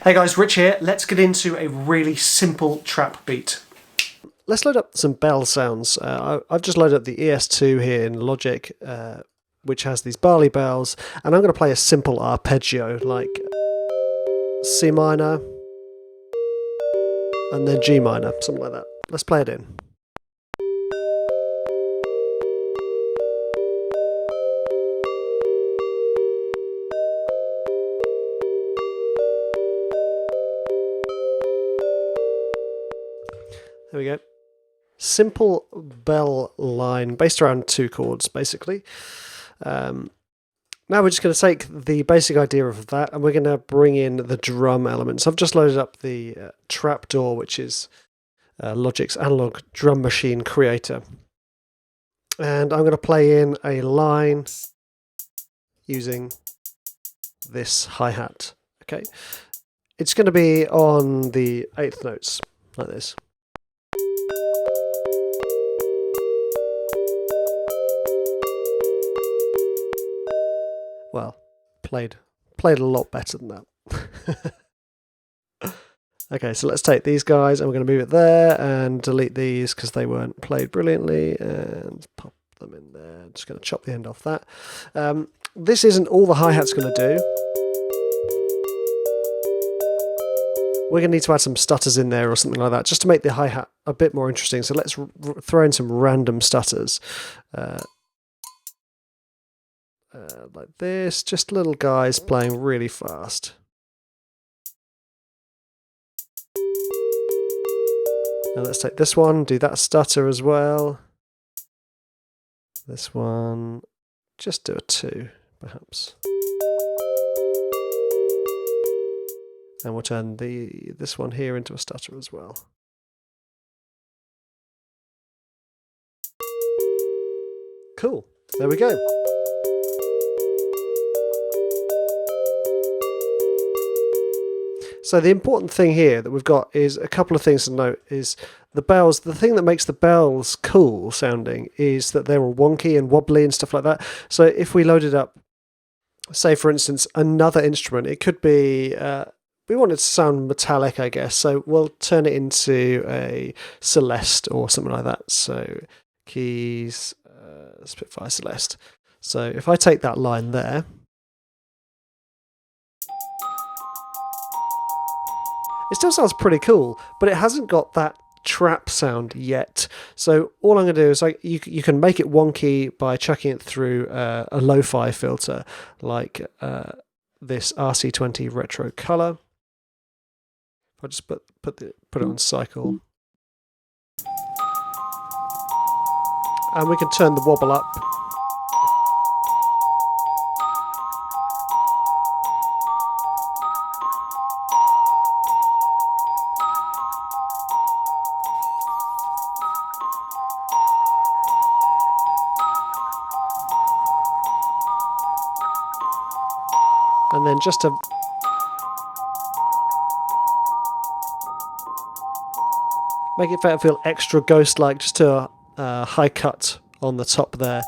Hey guys, Rich here. Let's get into a really simple trap beat. Let's load up some bell sounds. I've just loaded up the ES2 here in Logic, which has these barley bells, and I'm going to play a simple arpeggio like C minor and then G minor, something like that. Let's play it in. There we go. Simple bell line based around 2 chords, basically. Now we're just going to take the basic idea of that and we're going to bring in the drum elements. I've just loaded up the trapdoor, which is Logic's analog drum machine creator. And I'm going to play in a line using this hi-hat. Okay, it's going to be on the 8th notes, like this. Well, played a lot better than that. Okay, so let's take these guys and we're going to move it there and delete these because they weren't played brilliantly and pop them in there. Just going to chop the end off that. This isn't all the hi-hat's going to do. We're going to need to add some stutters in there or something like that just to make the hi-hat a bit more interesting. So let's throw in some random stutters. Like this, just little guys playing really fast. And let's take this one, do that stutter as well. This one, just do a 2, perhaps. And we'll turn this one here into a stutter as well. Cool, there we go. So the important thing here that we've got is a couple of things to note is the bells. The thing that makes the bells cool sounding is that they're all wonky and wobbly and stuff like that. So if we loaded up, say for instance, another instrument, it could be, we want it to sound metallic, I guess. So we'll turn it into a Celeste or something like that. So keys, Spitfire Celeste. So if I take that line there, it still sounds pretty cool, but it hasn't got that trap sound yet. So all I'm going to do is you can make it wonky by chucking it through a lo-fi filter like this RC20 retro color. If I just put it on cycle, and we can turn the wobble up. And then just to make it feel extra ghost-like, just to a high cut on the top there.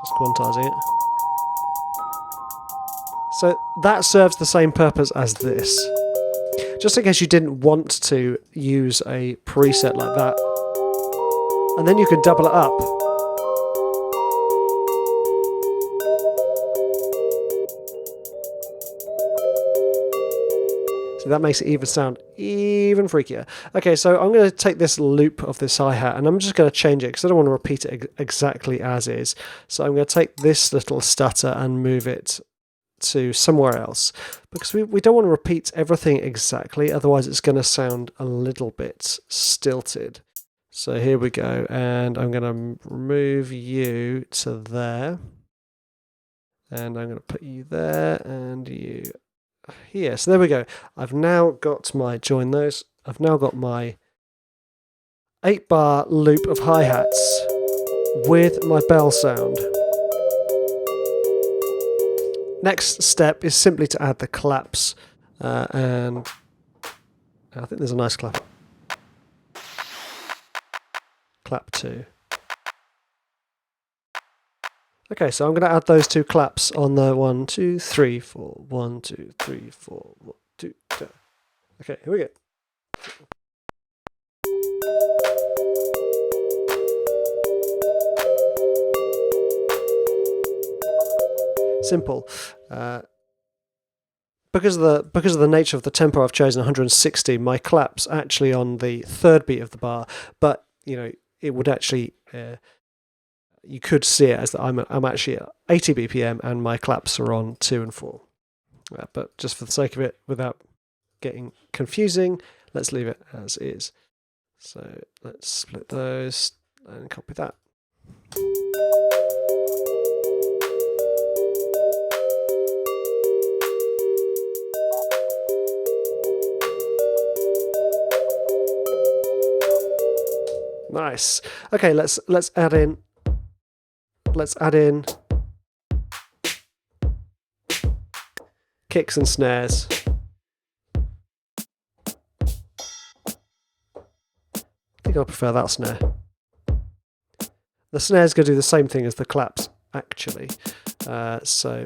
Just quantizing it. So that serves the same purpose as this. Just in case you didn't want to use a preset like that. And then you can double it up. So that makes it even sound even freakier. Okay, so I'm going to take this loop of this hi-hat and I'm just going to change it because I don't want to repeat it exactly as is. So I'm going to take this little stutter and move it to somewhere else because we don't want to repeat everything exactly, otherwise it's going to sound a little bit stilted. So here we go, and I'm going to remove you to there, and I'm going to put you there and you here. So there we go. I've now got my, join those, I've now got my 8-bar loop of hi-hats with my bell sound. Next step is simply to add the claps, and I think there's a nice clap. Clap 2. Okay, so I'm going to add those two claps on the 1, 2, 3, 4. 1, 2, 3, 4. 1, 2, 3. Okay, here we go. Simple. Because of the nature of the tempo I've chosen, 160, my clap's actually on the third beat of the bar, but it would actually you could see it as that I'm actually at 80 BPM and my claps are on 2 and 4. But just for the sake of it, without getting confusing, let's leave it as is. So let's split those and copy that. Nice. Okay, let's add in kicks and snares. I think I prefer that snare. The snare's going to do the same thing as the claps, actually. So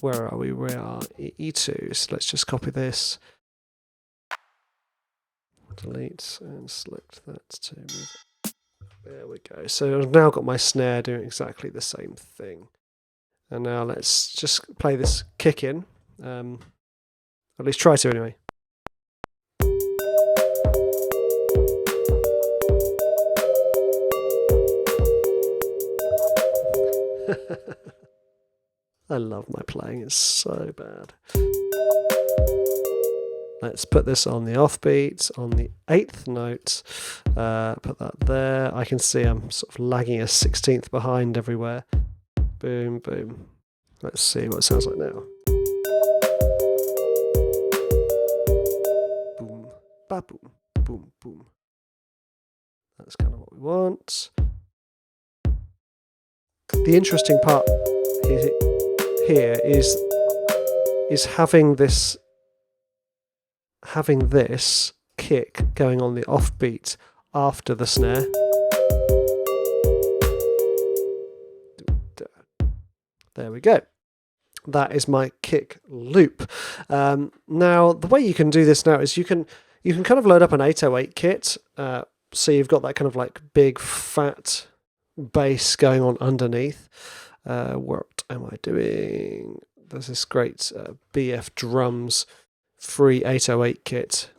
where are we? We are E2. So let's just copy this. Delete and select that to move. There we go. So I've now got my snare doing exactly the same thing. And now let's just play this kick in. At least try to anyway. I love my playing, it's so bad. Let's put this on the offbeat, on the 8th note. Put that there. I can see I'm sort of lagging a 16th behind everywhere. Boom, boom. Let's see what it sounds like now. Boom, ba boom, boom, boom. That's kind of what we want. The interesting part here is having this kick going on the offbeat after the snare. There we go. That is my kick loop. Now, the way you can do this now is you can kind of load up an 808 kit. So you've got that kind of like big fat bass going on underneath. What am I doing? There's this great BF Drums free 808 kit.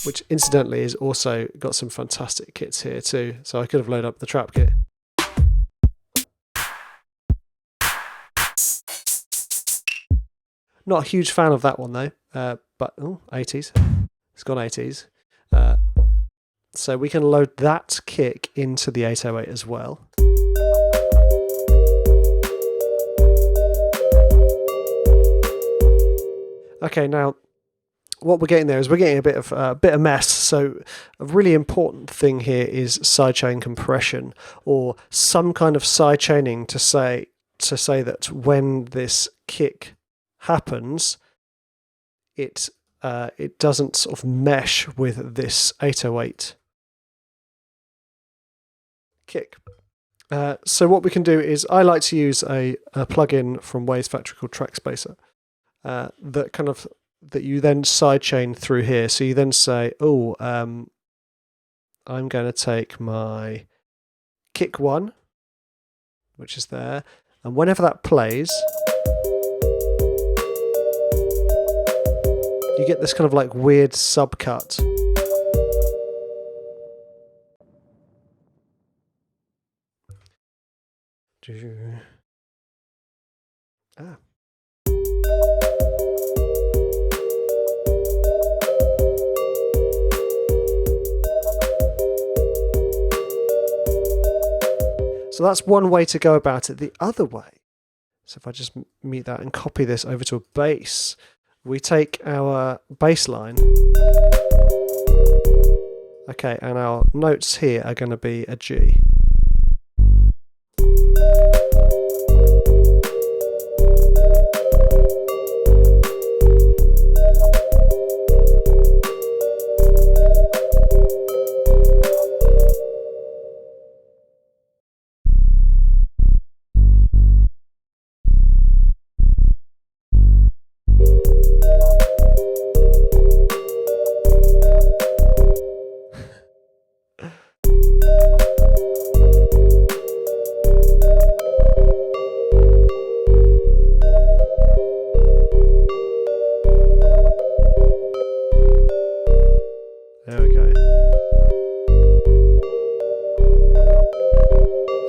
Which incidentally is also got some fantastic kits here too. So I could have loaded up the trap kit. Not a huge fan of that one though, but 80s. It's got 80s. So we can load that kick into the 808 as well. Okay, now what we're getting there is we're getting a bit of mess. So a really important thing here is sidechain compression, or some kind of sidechaining to say that when this kick happens, it doesn't sort of mesh with this 808 kick. So what we can do is I like to use a plugin from Waves Factory called Track Spacer that you then sidechain through here. So you then say, I'm going to take my kick 1, which is there, and whenever that plays, you get this kind of like weird subcut. Ah. So that's one way to go about it. The other way, so if I just mute that and copy this over to a bass, we take our bass line. Okay, and our notes here are going to be a G.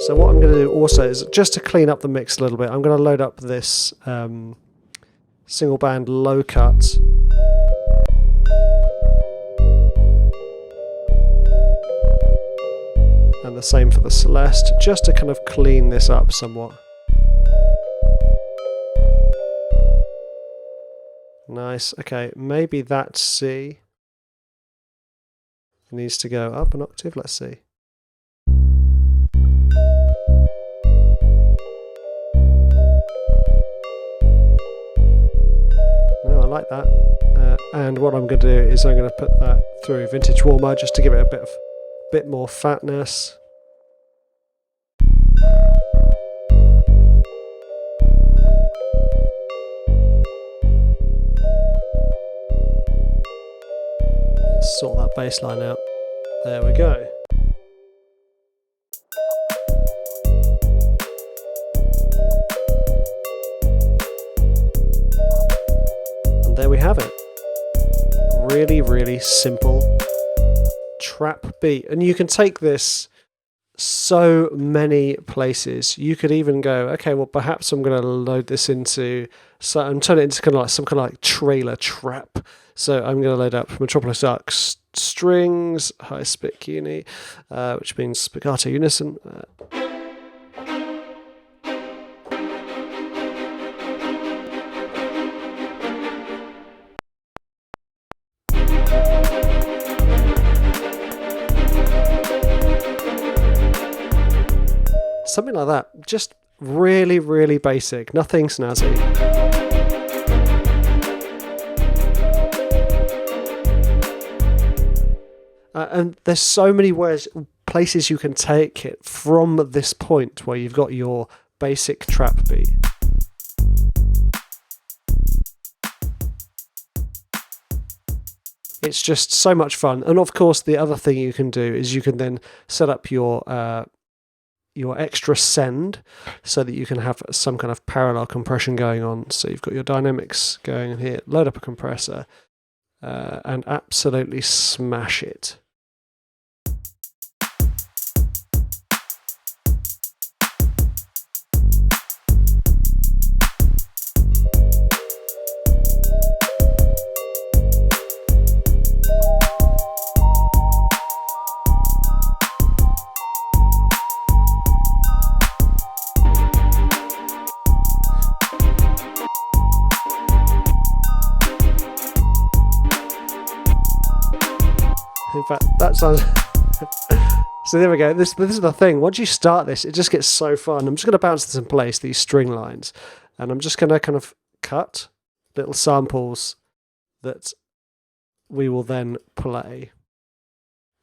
So what I'm going to do also is, just to clean up the mix a little bit, I'm going to load up this single band low cut. And the same for the Celeste, just to kind of clean this up somewhat. Nice. Okay, maybe that's C. It needs to go up an octave. Let's see. No, I like that. And what I'm going to do is I'm going to put that through Vintage Warmer just to give it a bit more fatness. Let's sort that bass line out. There we go. And there we have it. Really, really simple trap beat. And you can take this so many places. You could even go, okay, well, perhaps I'm going to load this into, so I'm turning it into kind of like some kind of like trailer trap. So I'm going to load up Metropolis Arc strings, high spic uni, which means spiccato unison. Something like that. Just really, really basic. Nothing snazzy. And there's so many places you can take it from this point where you've got your basic trap beat. It's just so much fun. And of course, the other thing you can do is you can then set up your extra send so that you can have some kind of parallel compression going on. So you've got your dynamics going in here, load up a compressor, and absolutely smash it. In fact, that sounds... So there we go. This is the thing. Once you start this, it just gets so fun. I'm just going to bounce this in place, these string lines. And I'm just going to kind of cut little samples that we will then play.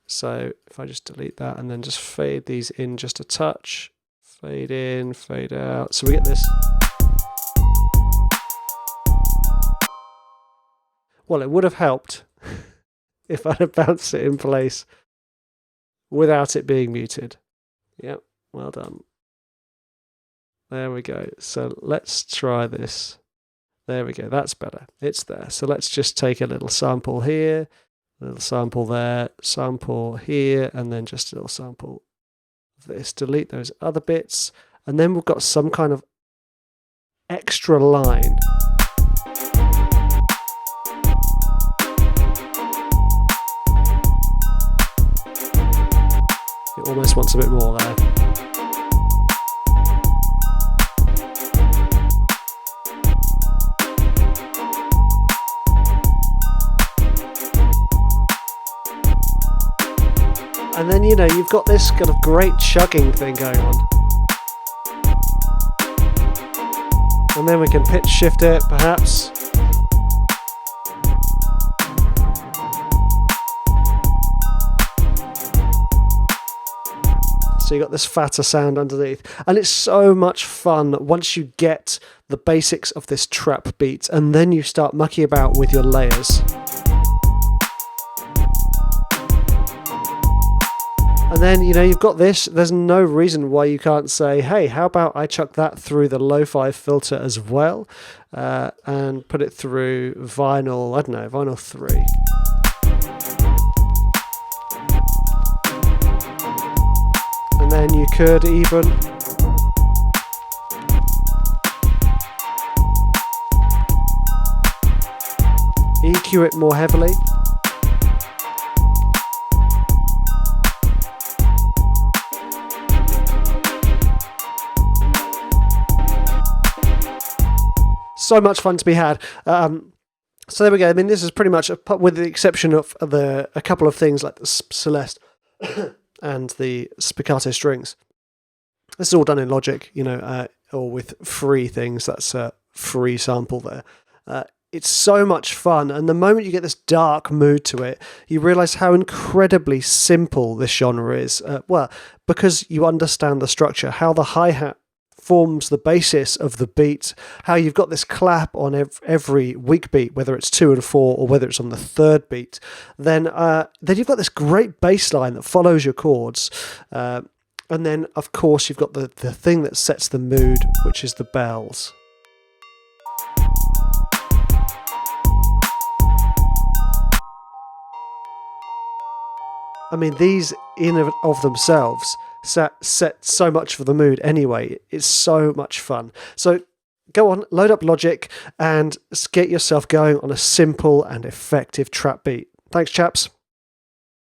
So if I just delete that and then just fade these in just a touch. Fade in, fade out. So we get this. Well, it would have helped if I'd have bounced it in place without it being muted. Yep, well done. There we go. So let's try this. There we go, that's better. It's there. So let's just take a little sample here, a little sample there, sample here, and then just a little sample of this. Delete those other bits. And then we've got some kind of extra line. It almost wants a bit more there. And then, you know, you've got this kind of great chugging thing going on. And then we can pitch shift it, perhaps. So you got this fatter sound underneath, and it's so much fun once you get the basics of this trap beat, and then you start mucking about with your layers. And then, you know, you've got this. There's no reason why you can't say, hey, how about I chuck that through the lo-fi filter as well, and put it through vinyl, I don't know, vinyl 3. And And then you could even EQ it more heavily. So much fun to be had. So there we go. I mean, this is pretty much, with the exception of a couple of things like the Celeste and the spiccato strings. This is all done in Logic, or with free things. That's a free sample there. It's so much fun, and the moment you get this dark mood to it, you realise how incredibly simple this genre is. Because you understand the structure, how the hi-hat forms the basis of the beat, how you've got this clap on every weak beat, whether it's 2 and 4 or whether it's on the third beat, then you've got this great bass line that follows your chords. And then, of course, you've got the thing that sets the mood, which is the bells. I mean, these in and of themselves set so much for the mood anyway. It's so much fun. So go on, load up Logic and get yourself going on a simple and effective trap beat. Thanks, chaps.